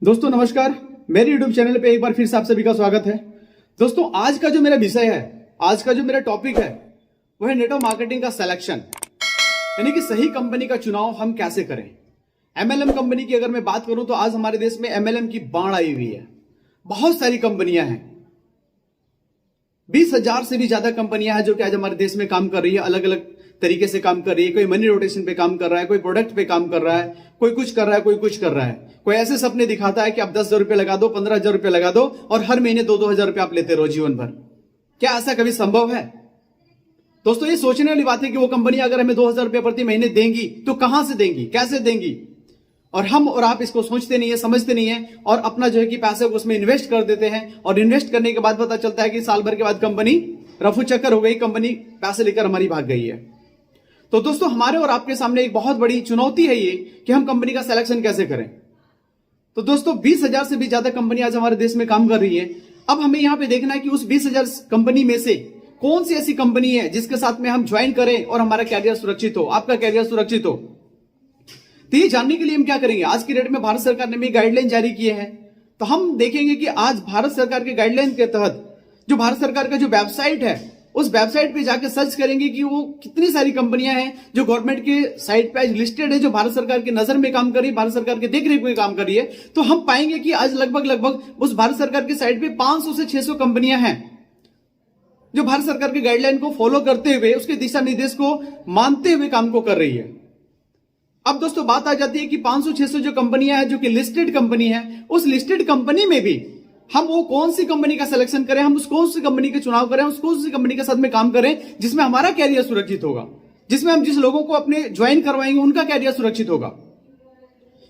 दोस्तों नमस्कार, मेरे YouTube चैनल पे एक बार फिर से आप सभी का स्वागत है। दोस्तों आज का जो मेरा विषय है, आज का जो मेरा टॉपिक है वो है नेटवर्क मार्केटिंग का सिलेक्शन, यानी कि सही कंपनी का चुनाव हम कैसे करें। MLM कंपनी की अगर मैं बात करूं तो आज हमारे देश में MLM की बाढ़ आई हुई है। बहुत सारी कंपनियां हैं, 20,000 से भी ज्यादा कंपनियां हैं जो कि आज हमारे देश में काम कर रही है, अलग अलग तरीके से काम कर रही है। कोई मनी रोटेशन पे काम कर रहा है, कोई प्रोडक्ट पे काम कर रहा है, कोई कुछ कर रहा है, कोई कुछ कर रहा है। कोई ऐसे सपने दिखाता है कि आप 10,000 रुपए लगा दो, 15,000 रुपए लगा दो और हर महीने 2-2 हजार रुपए आप लेते रहो जीवन भर। क्या ऐसा कभी संभव है? दोस्तों ये सोचने वाली बात है कि वो कंपनी अगर हमें 2,000 रुपए प्रति महीने देंगी तो कहां से देंगी, कैसे देंगी। और हम और आप इसको सोचते नहीं है, समझते नहीं है और अपना जो है कि पैसे उसमें इन्वेस्ट कर देते हैं और इन्वेस्ट करने के बाद पता चलता है कि साल भर के बाद कंपनी रफू चक्कर हो गई, कंपनी पैसे लेकर हमारी भाग गई है। तो दोस्तों हमारे और आपके सामने एक बहुत बड़ी चुनौती है ये कि हम कंपनी का सिलेक्शन कैसे करें। तो दोस्तों 20,000 से भी ज्यादा कंपनी आज हमारे देश में काम कर रही है। अब हमें यहां पे देखना है कि उस 20,000 कंपनी में से कौन सी ऐसी कंपनी है जिसके साथ में हम ज्वाइन करें और हमारा कैरियर सुरक्षित हो, आपका कैरियर सुरक्षित हो। तो ये जानने के लिए हम क्या करेंगे, आज की डेट में भारत सरकार ने भी गाइडलाइन जारी किए हैं। तो हम देखेंगे कि आज भारत सरकार के गाइडलाइन के तहत जो भारत सरकार का जो वेबसाइट है उस वेबसाइट पे जाके सर्च करेंगे कि वो कितनी सारी कंपनियां हैं जो गवर्नमेंट के साइट पे आज लिस्टेड है, जो भारत सरकार की नजर में काम कर रही है, भारत सरकार के देखरेख में काम कर रही है। तो हम पाएंगे कि आज लगभग उस भारत सरकार की साइट पे 500 से 600 कंपनियां हैं जो भारत सरकार के गाइडलाइन को फॉलो करते हुए, उसके दिशा निर्देश को मानते हुए काम को कर रही है। अब दोस्तों बात आ जाती है कि 500-600 जो कंपनियां हैं जो कि लिस्टेड कंपनी है, उस लिस्टेड कंपनी में भी हम वो कौन सी कंपनी का सिलेक्शन करें, हम उस कौन सी कंपनी का चुनाव करें, उस कौन सी कंपनी के साथ में काम करें जिसमें हमारा कैरियर सुरक्षित होगा, जिसमें हम जिस लोगों को अपने ज्वाइन करवाएंगे उनका कैरियर सुरक्षित होगा।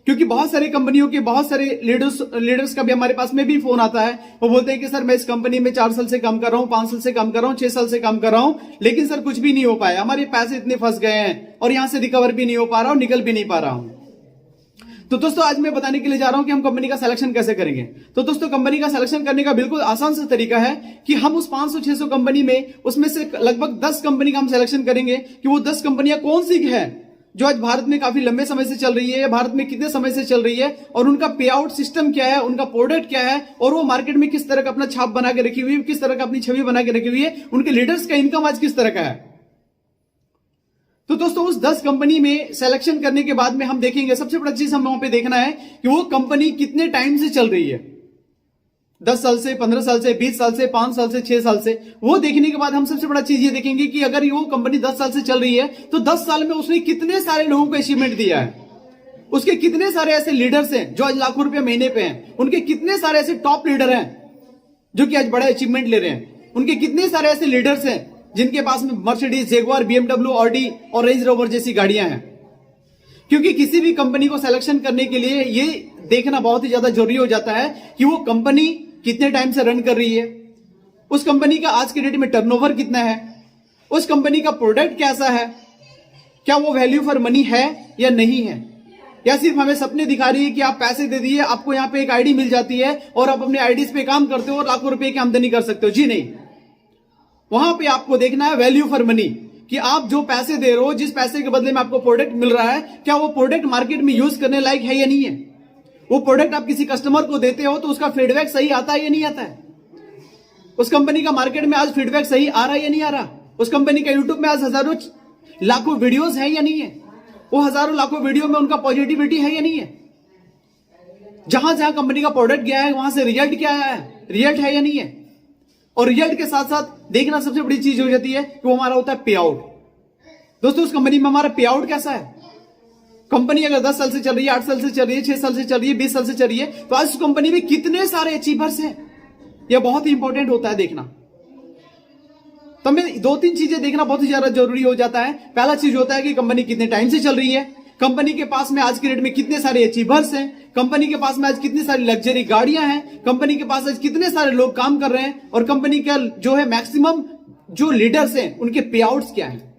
क्योंकि बहुत सारी कंपनियों के बहुत सारे लीडर्स का भी हमारे पास में भी फोन आता है। वो बोलते हैं कि सर मैं इस कंपनी में 4 साल से काम कर रहा हूं, 5 साल से काम कर रहा हूं, 6 साल से काम कर रहा हूं, लेकिन सर कुछ भी नहीं हो पाया, हमारे पैसे इतने फंस गए हैं और यहां से रिकवर भी नहीं हो पा रहा हूं, निकल भी नहीं पा रहा हूं। तो दोस्तों आज मैं बताने के लिए जा रहा हूं कि हम कंपनी का सिलेक्शन कैसे करेंगे। तो दोस्तों कंपनी का सिलेक्शन करने का बिल्कुल आसान सा तरीका है कि हम उस 500-600 कंपनी में उसमें से लगभग 10 कंपनी का हम सिलेक्शन करेंगे कि वो 10 कंपनियां कौन सी है जो आज भारत में काफी लंबे समय से चल रही है, भारत में कितने समय से चल रही है और उनका पे आउट सिस्टम क्या है, उनका प्रोडक्ट क्या है और वो मार्केट में किस तरह का अपना छाप बना के रखी हुई है, किस तरह का अपनी छवि बना के रखी हुई है, उनके लीडर्स का इनकम आज किस तरह का है। तो दोस्तों उस 10 कंपनी में सिलेक्शन करने के बाद में हम देखेंगे, सबसे बड़ा चीज हमें वहां पे देखना है कि वो कंपनी कितने टाइम से चल रही है, 10 साल से, 15 साल से, 20 साल से, 5 साल से, 6 साल से। वो देखने के बाद हम सबसे बड़ा चीज ये देखेंगे कि अगर वो कंपनी 10 साल से चल रही है तो 10 साल में उसने कितने सारे लोगों को अचीवमेंट दिया है, उसके कितने सारे ऐसे लीडर्स हैं जो आज लाखों रुपए महीने पे हैं, उनके कितने सारे ऐसे टॉप लीडर हैं जो कि आज बड़े अचीवमेंट ले रहे हैं, उनके कितने सारे ऐसे लीडर्स हैं जिनके पास में मर्सिडीज, जैगुआर, BMW, ऑडी और रेंज रोवर जैसी गाड़ियां हैं। क्योंकि किसी भी कंपनी को सिलेक्शन करने के लिए ये देखना बहुत ही ज्यादा जरूरी हो जाता है कि वो कंपनी कितने टाइम से रन कर रही है, उस कंपनी का आज के डेट में टर्नओवर कितना है, उस कंपनी का प्रोडक्ट कैसा है, क्या वो वैल्यू फॉर मनी है या नहीं है, या सिर्फ हमें सपने दिखा रही है कि आप पैसे दे दिए, आपको यहां पे एक आईडी मिल जाती है और आप अपने आईडीज पे काम करते हो और लाखों रुपए की आमदनी कर सकते हो। जी नहीं, वहां पे आपको देखना है वैल्यू फॉर मनी, कि आप जो पैसे दे रहे हो, जिस पैसे के बदले में आपको प्रोडक्ट मिल रहा है, क्या वो प्रोडक्ट मार्केट में यूज करने लायक है या नहीं है। वो प्रोडक्ट आप किसी कस्टमर को देते हो तो उसका फीडबैक सही आता है या नहीं आता है, उस कंपनी का मार्केट में आज फीडबैक सही आ रहा है या नहीं आ रहा, उस कंपनी का यूट्यूब में आज हजारों लाखों वीडियोस है या नहीं है, वो हजारों लाखों वीडियो में उनका पॉजिटिविटी है या नहीं है, जहां जहां कंपनी का प्रोडक्ट गया है वहां से रिजल्ट क्या आया है, रिजल्ट है या नहीं है। और रिजल्ट के साथ साथ देखना सबसे बड़ी चीज हो जाती है कि वो हमारा होता है पे आउट। दोस्तों उस कंपनी में हमारा पे आउट कैसा है। कंपनी अगर 10 साल से चल रही है, 8 साल से चल रही है, 6 साल से चल रही है, 20 साल से चल रही है, तो आज उस कंपनी में कितने सारे अचीवर्स हैं, यह बहुत ही इंपॉर्टेंट होता है देखना। तो हमें 2-3 चीजें देखना बहुत ही ज्यादा जरूरी हो जाता है। पहला चीज होता है कि कंपनी कितने टाइम से चल रही है, कंपनी के पास में आज के डेट में कितने सारे अचीवर्स हैं, कंपनी के पास में आज कितनी सारी लग्जरी गाड़ियां हैं, कंपनी के पास आज कितने सारे लोग काम कर रहे हैं और कंपनी का जो है मैक्सिमम जो लीडर्स हैं उनके पे आउट्स क्या हैं।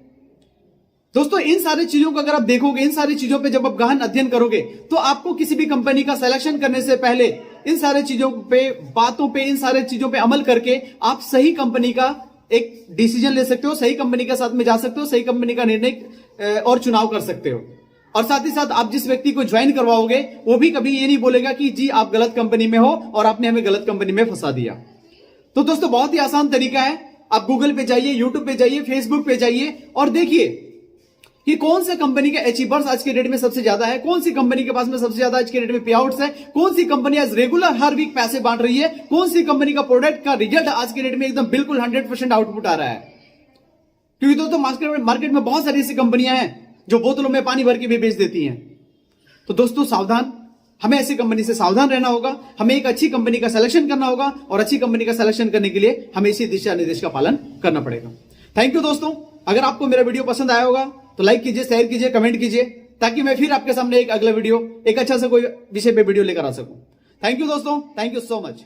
दोस्तों इन सारी चीजों को अगर आप देखोगे, इन सारी चीजों पे जब आप गहन अध्ययन करोगे तो आपको किसी भी कंपनी का सिलेक्शन करने से पहले इन सारे चीजों पे, बातों पे, इन सारे चीजों पे अमल करके आप सही कंपनी का एक डिसीजन ले सकते हो, सही कंपनी के साथ में जा सकते हो, सही कंपनी का निर्णय और चुनाव कर सकते हो। और साथ ही साथ आप जिस व्यक्ति को ज्वाइन करवाओगे वो भी कभी ये नहीं बोलेगा कि जी आप गलत कंपनी में हो और आपने हमें गलत कंपनी में फंसा दिया। तो दोस्तों बहुत ही आसान तरीका है, आप गूगल पे जाइए, यूट्यूब पे जाइए, फेसबुक पे जाइए और देखिए कि कौन सी कंपनी के अचीवर्स आज के डेट में सबसे ज्यादा है, कौन सी कंपनी के पास में सबसे ज्यादा आज के डेट में पे आउट्स है, कौन सी कंपनी आज रेगुलर हर वीक पैसे बांट रही है, कौन सी कंपनी का प्रोडक्ट का रिजल्ट आज के डेट में एकदम बिल्कुल 100% आउटपुट आ रहा है। क्योंकि दोस्तों मार्केट में बहुत सारी ऐसी कंपनियां हैं जो बोतलों में पानी भर के भी बेच देती हैं। तो दोस्तों सावधान, हमें ऐसी कंपनी से सावधान रहना होगा, हमें एक अच्छी कंपनी का सिलेक्शन करना होगा और अच्छी कंपनी का सिलेक्शन करने के लिए हमें इसी दिशा निर्देश का पालन करना पड़ेगा। थैंक यू दोस्तों, अगर आपको मेरा वीडियो पसंद आया होगा तो लाइक कीजिए, शेयर कीजिए, कमेंट कीजिए, ताकि मैं फिर आपके सामने एक अगला वीडियो, एक अच्छा सा कोई विषय पे वीडियो लेकर आ सकूं। थैंक यू दोस्तों, थैंक यू सो मच।